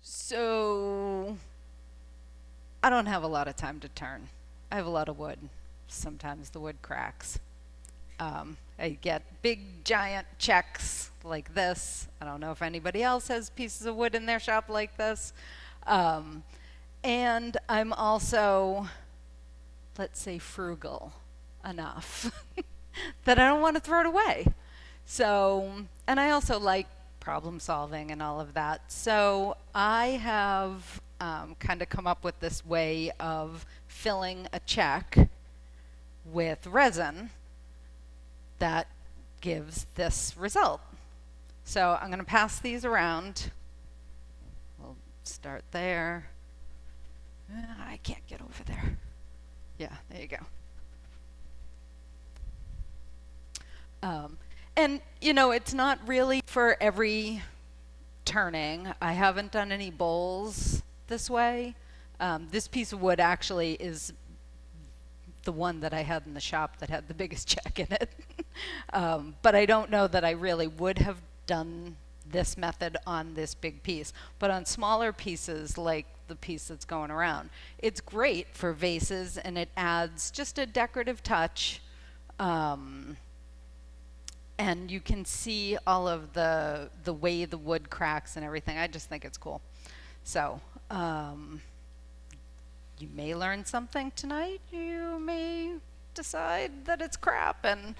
So I don't have a lot of time to turn. I have a lot of wood. Sometimes the wood cracks. I get big giant checks like this. I don't know if anybody else has pieces of wood in their shop like this. Um, and I'm also, let's say, frugal enough that I don't want to throw it away. So, and I also like problem solving and all of that. So I have kind of come up with this way of filling a check with resin that gives this result. So I'm going to pass these around. We'll start there. I can't get over there. Yeah, there you go. And, you know, it's not really for every turning. I haven't done any bowls this way. This piece of wood actually is the one that I had in the shop that had the biggest check in it. But I don't know that I really would have done this method on this big piece. But on smaller pieces, like the piece that's going around, it's great for vases, and it adds just a decorative touch. And you can see all of the way the wood cracks and everything. I just think it's cool. So you may learn something tonight. You may decide that it's crap. And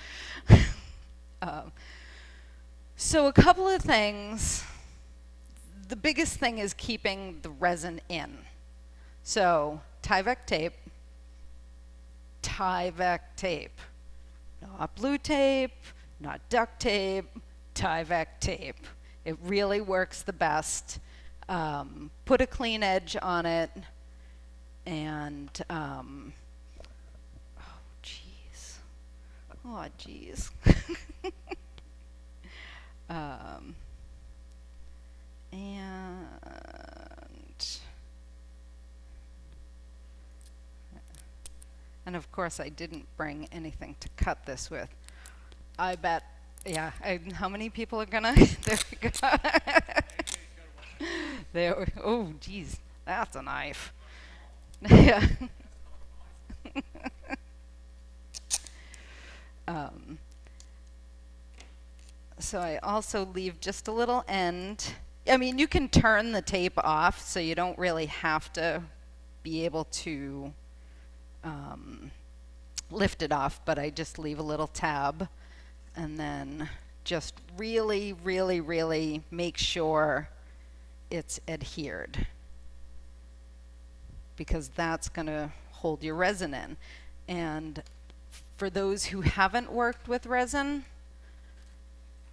so a couple of things. The biggest thing is keeping the resin in. So Tyvek tape, not blue tape, not duct tape, Tyvek tape. It really works the best. Put a clean edge on it, and oh geez. And of course I didn't bring anything to cut this with. I bet, yeah. How many people are gonna? There we go. There. Oh, geez, that's a knife. Yeah. So I also leave just a little end. I mean, you can turn the tape off, so you don't really have to be able to lift it off, but I just leave a little tab. And then just really, really, really make sure it's adhered, because that's going to hold your resin in. And for those who haven't worked with resin,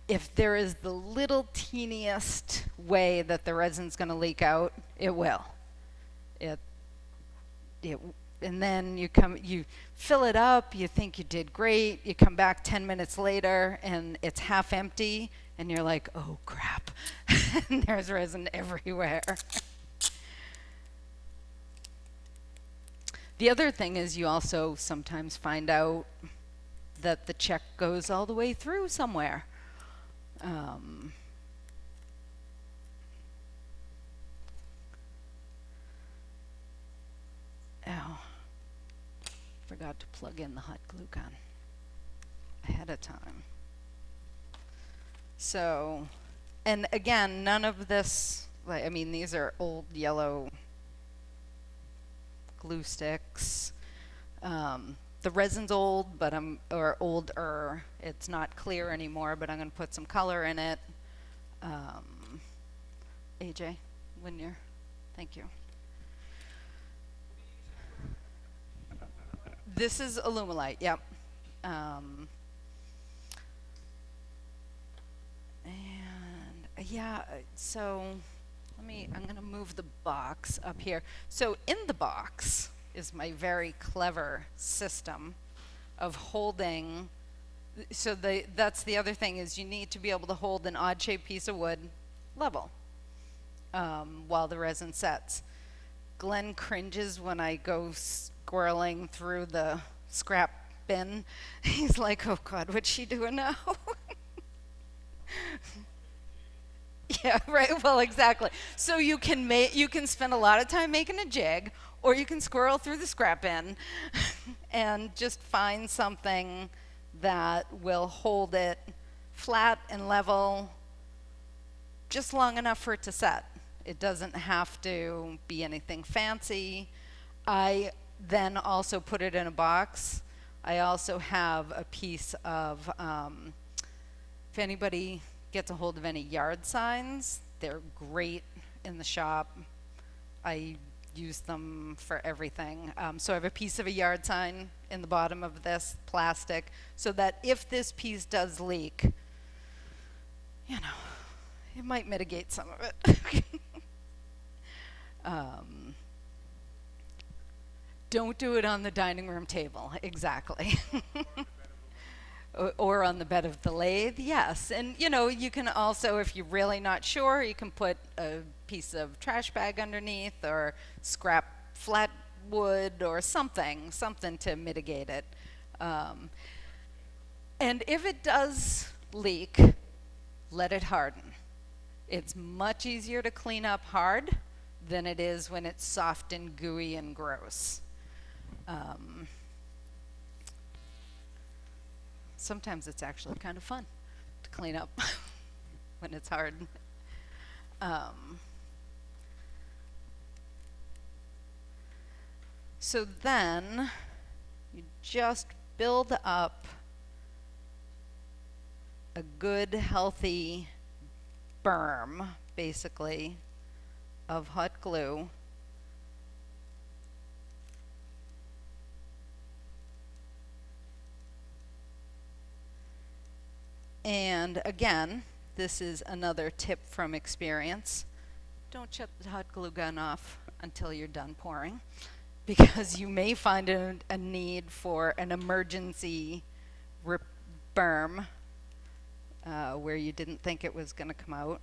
if there is the little teeniest way that the resin's going to leak out, it will. And then you fill it up, you think you did great, you come back 10 minutes later and it's half empty, and you're like, oh crap, and there's resin everywhere. The other thing is you also sometimes find out that the check goes all the way through somewhere. Forgot to plug in the hot glue gun ahead of time. So, and again, none of this, I mean, these are old yellow glue sticks. The resin's old, but or older. It's not clear anymore, but I'm going to put some color in it. AJ, when you're, thank you. This is Alumilite, yep. And yeah, so I'm going to move the box up here. So in the box is my very clever system of holding. So that's the other thing, is you need to be able to hold an odd-shaped piece of wood level while the resin sets. Glenn cringes when I go squirreling through the scrap bin. He's like, oh God, what's she doing now? Yeah, right. Well, exactly. So you can spend a lot of time making a jig, or you can squirrel through the scrap bin and just find something that will hold it flat and level just long enough for it to set. It doesn't have to be anything fancy. I then also put it in a box. I also have a piece of, if anybody gets a hold of any yard signs, they're great in the shop. I use them for everything. So I have a piece of a yard sign in the bottom of this plastic, so that if this piece does leak, you know, it might mitigate some of it. Don't do it on the dining room table, exactly. Or on the bed of the lathe, yes. And you know, you can also, if you're really not sure, you can put a piece of trash bag underneath, or scrap flat wood, or something to mitigate it. And if it does leak, let it harden. It's much easier to clean up hard than it is when it's soft and gooey and gross. Sometimes it's actually kind of fun to clean up when it's hard. So then you just build up a good, healthy berm, basically, of hot glue. And again, this is another tip from experience. Don't shut the hot glue gun off until you're done pouring, because you may find a need for an emergency berm where you didn't think it was going to come out.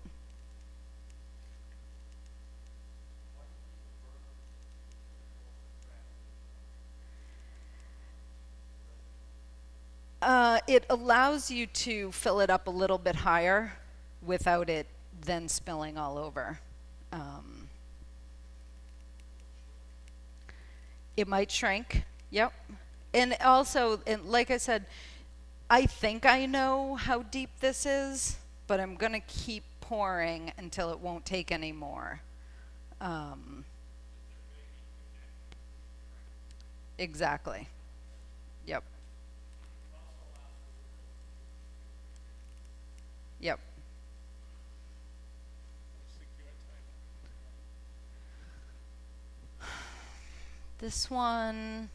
It allows you to fill it up a little bit higher without it then spilling all over. It might shrink, yep. And also, like I said, I think I know how deep this is, but I'm going to keep pouring until it won't take any more. Exactly. Yep. Yep. This one,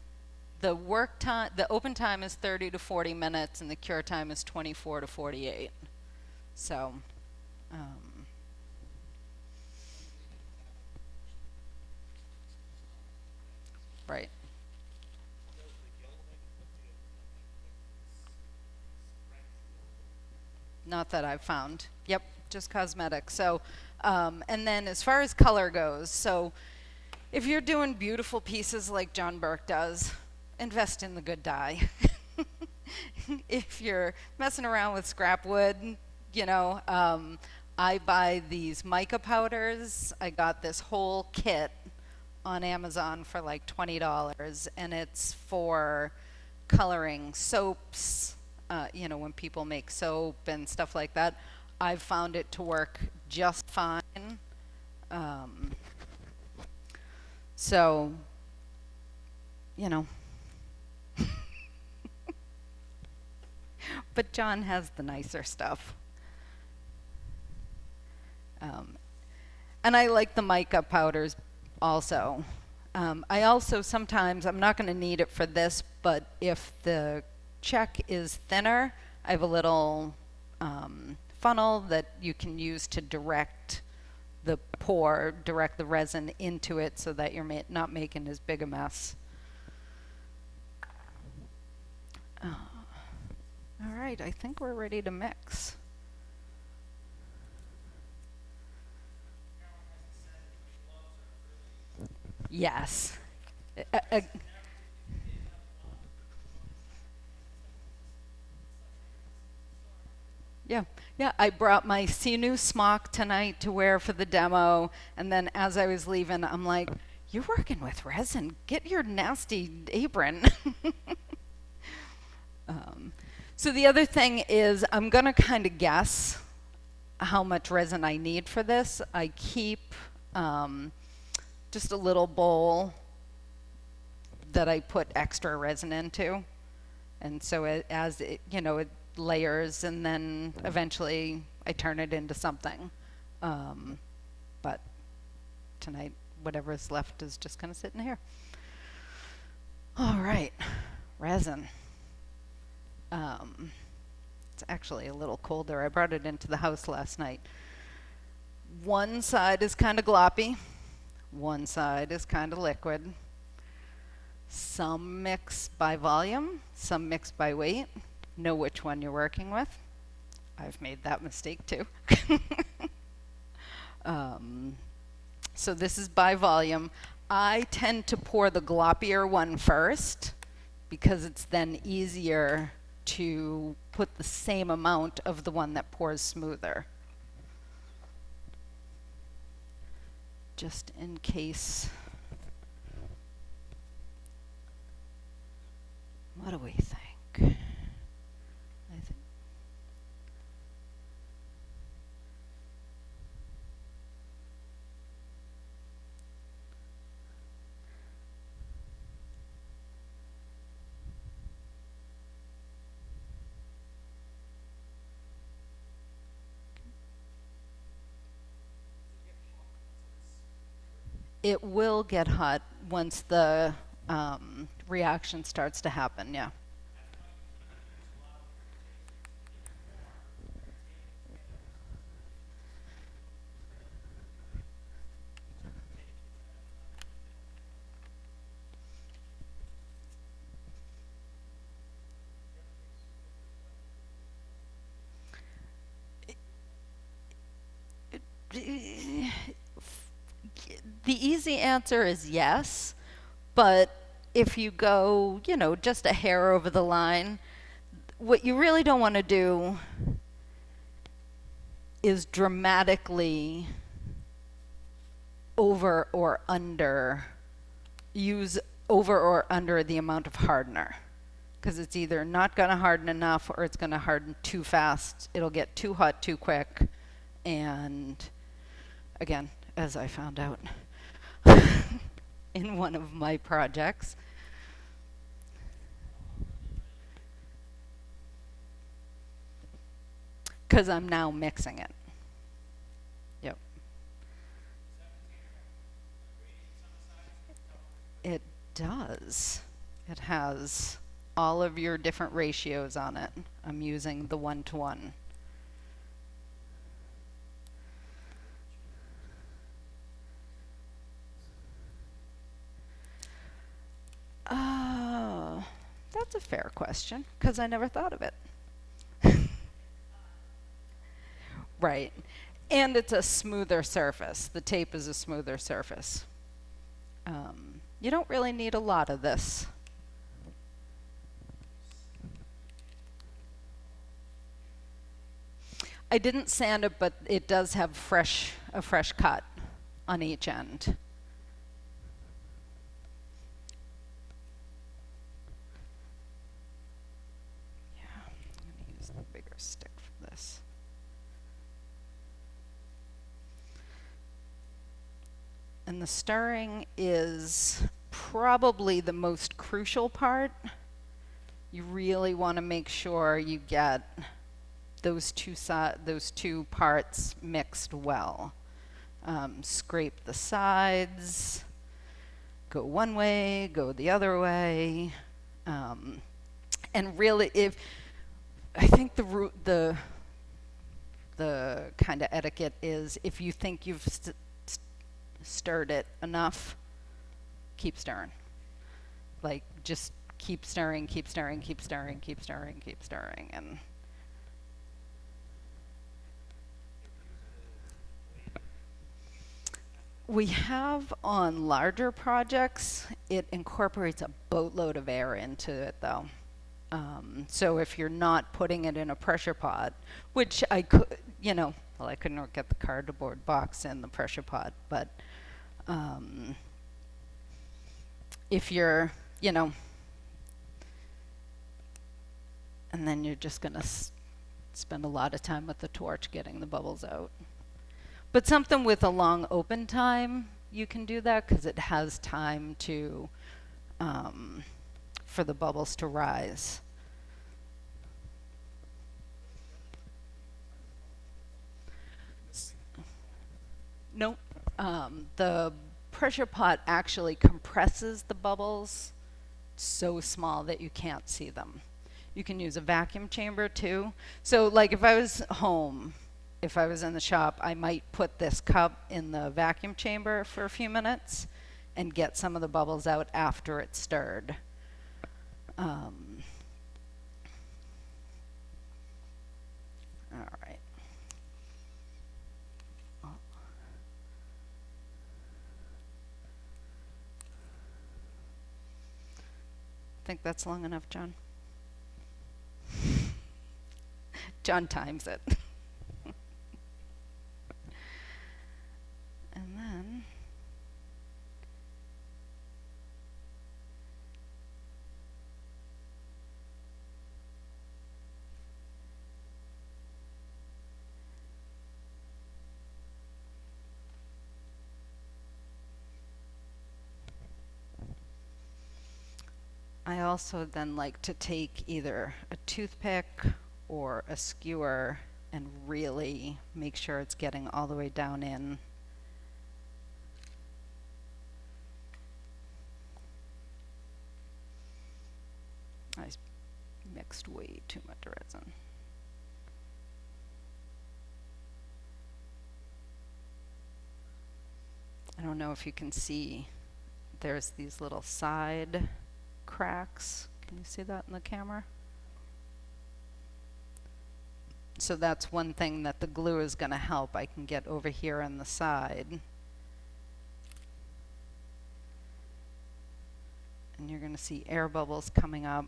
the work time, the open time is 30 to 40 minutes, and the cure time is 24 to 48. So, right. Not that I've found. Yep, just cosmetic. So, and then as far as color goes, so if you're doing beautiful pieces like John Burke does, invest in the good dye. If you're messing around with scrap wood, you know, I buy these mica powders. I got this whole kit on Amazon for like $20, and it's for coloring soaps, you know, when people make soap and stuff like that. I've found it to work just fine. So, you know. But John has the nicer stuff. And I like the mica powders also. I also sometimes, I'm not going to need it for this, but if the check is thinner, I have a little funnel that you can use to direct the pour, direct the resin into it so that you're not making as big a mess. All right, I think we're ready to mix. Yes. Yeah, yeah. I brought my Sinew smock tonight to wear for the demo, and then as I was leaving, I'm like, "You're working with resin. Get your nasty apron." um, so the other thing is, I'm gonna kind of guess how much resin I need for this. I keep just a little bowl that I put extra resin into, and so as it, it layers, and then eventually I turn it into something. But tonight, whatever is left is just going to sit in here. All right, resin. It's actually a little colder. I brought it into the house last night. One side is kind of gloppy. One side is kind of liquid. Some mix by volume, some mix by weight. Know which one you're working with. I've made that mistake too. So this is by volume. I tend to pour the gloppier one first because it's then easier to put the same amount of the one that pours smoother. Just in case. What do we think? I think it will get hot once the reaction starts to happen, yeah. The easy answer is yes, but if you go, just a hair over the line, what you really don't want to do is dramatically use over or under the amount of hardener, because it's either not going to harden enough or it's going to harden too fast. It'll get too hot too quick, and again, as I found out in one of my projects. Because I'm now mixing it. Yep. It does. It has all of your different ratios on it. I'm using the 1-to-1. That's a fair question, because I never thought of it. Right. And it's a smoother surface. The tape is a smoother surface. You don't really need a lot of this. I didn't sand it, but it does have a fresh cut on each end. Stick for this. And the stirring is probably the most crucial part. You really want to make sure you get those two parts mixed well. Scrape the sides, go one way, go the other way, and really, I think the the kind of etiquette is if you think you've stirred it enough, keep stirring. Like, just keep stirring, keep stirring, keep stirring, keep stirring, keep stirring, and we have on larger projects, it incorporates a boatload of air into it though. So if you're not putting it in a pressure pot, which I could, well, I couldn't get the cardboard box in the pressure pot, but if you're, and then you're just going to spend a lot of time with the torch getting the bubbles out. But something with a long open time, you can do that because it has time to, for the bubbles to rise. Nope. The pressure pot actually compresses the bubbles so small that you can't see them. You can use a vacuum chamber too. So like if I was home, if I was in the shop, I might put this cup in the vacuum chamber for a few minutes and get some of the bubbles out after it's stirred. All right. Think that's long enough, John? John times it. And then I also then like to take either a toothpick or a skewer and really make sure it's getting all the way down in. I mixed way too much resin. I don't know if you can see, there's these little side cracks. Can you see that in the camera? So that's one thing that the glue is going to help. I can get over here on the side. And you're going to see air bubbles coming up.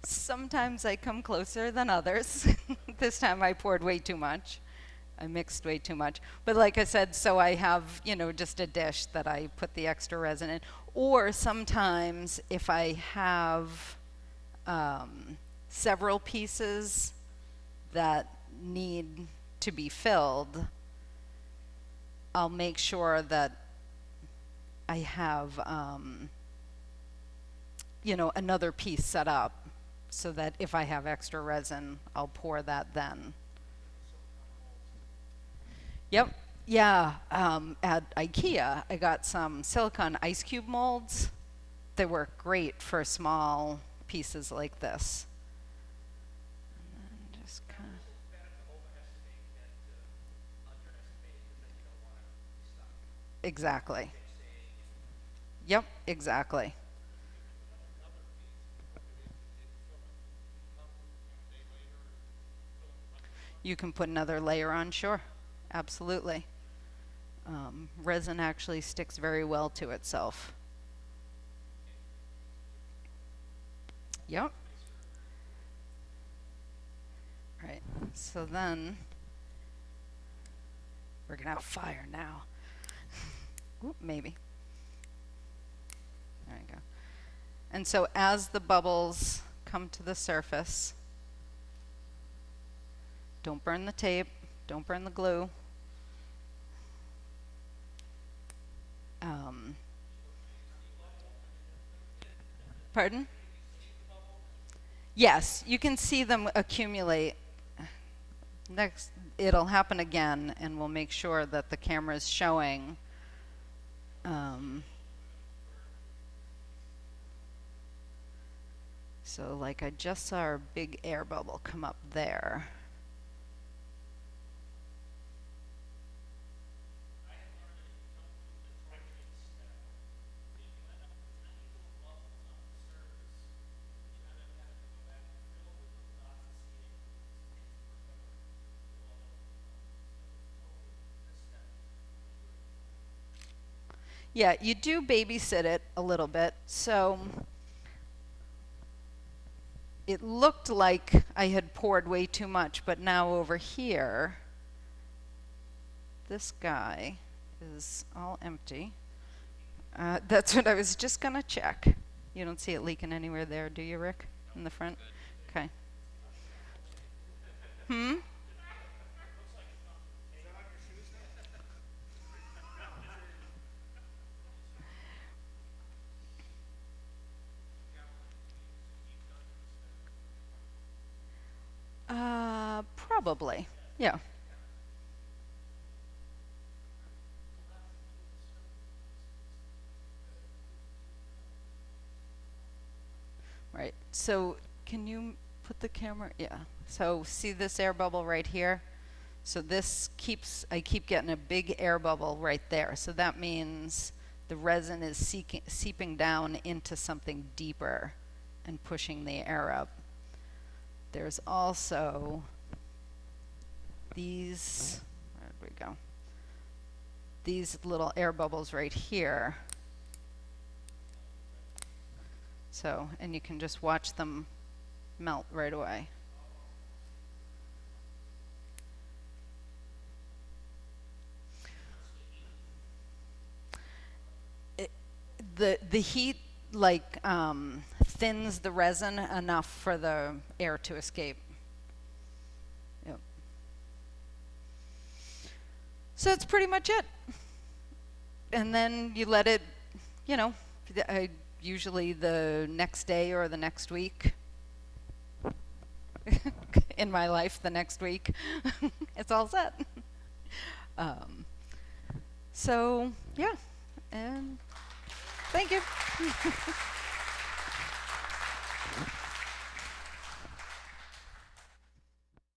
Sometimes I come closer than others. This time I poured way too much. I mixed way too much. But like I said, so I have, just a dish that I put the extra resin in. Or sometimes if I have several pieces that need to be filled, I'll make sure that I have, another piece set up so that if I have extra resin, I'll pour that then. Yep. Yeah. At IKEA, I got some silicone ice cube molds. They work great for small pieces like this. And then just kind of. Exactly. Yep, exactly. You can put another layer on, sure. Absolutely. Resin actually sticks very well to itself. Yep. Right. So then we're going to have fire now. Oop, maybe. There you go. And so as the bubbles come to the surface, don't burn the tape, don't burn the glue. Pardon? Yes, you can see them accumulate. Next, it'll happen again, and we'll make sure that the camera is showing. Um, so like I just saw our big air bubble come up there. Yeah, you do babysit it a little bit. So it looked like I had poured way too much, but now over here, this guy is all empty. That's what I was just going to check. You don't see it leaking anywhere there, do you, Rick? In the front? Okay. Hmm? Probably. Yeah. Right. So can you put the camera? Yeah. So see this air bubble right here? So this keeps, I keep getting a big air bubble right there. So that means the resin is seeping down into something deeper and pushing the air up. There's also these, where did we go? These little air bubbles right here. So, and you can just watch them melt right away. The heat like thins the resin enough for the air to escape. Yep. So that's pretty much it. And then you let it, you know, usually the next day or the next week. In my life, the next week, it's all set. So yeah, and thank you.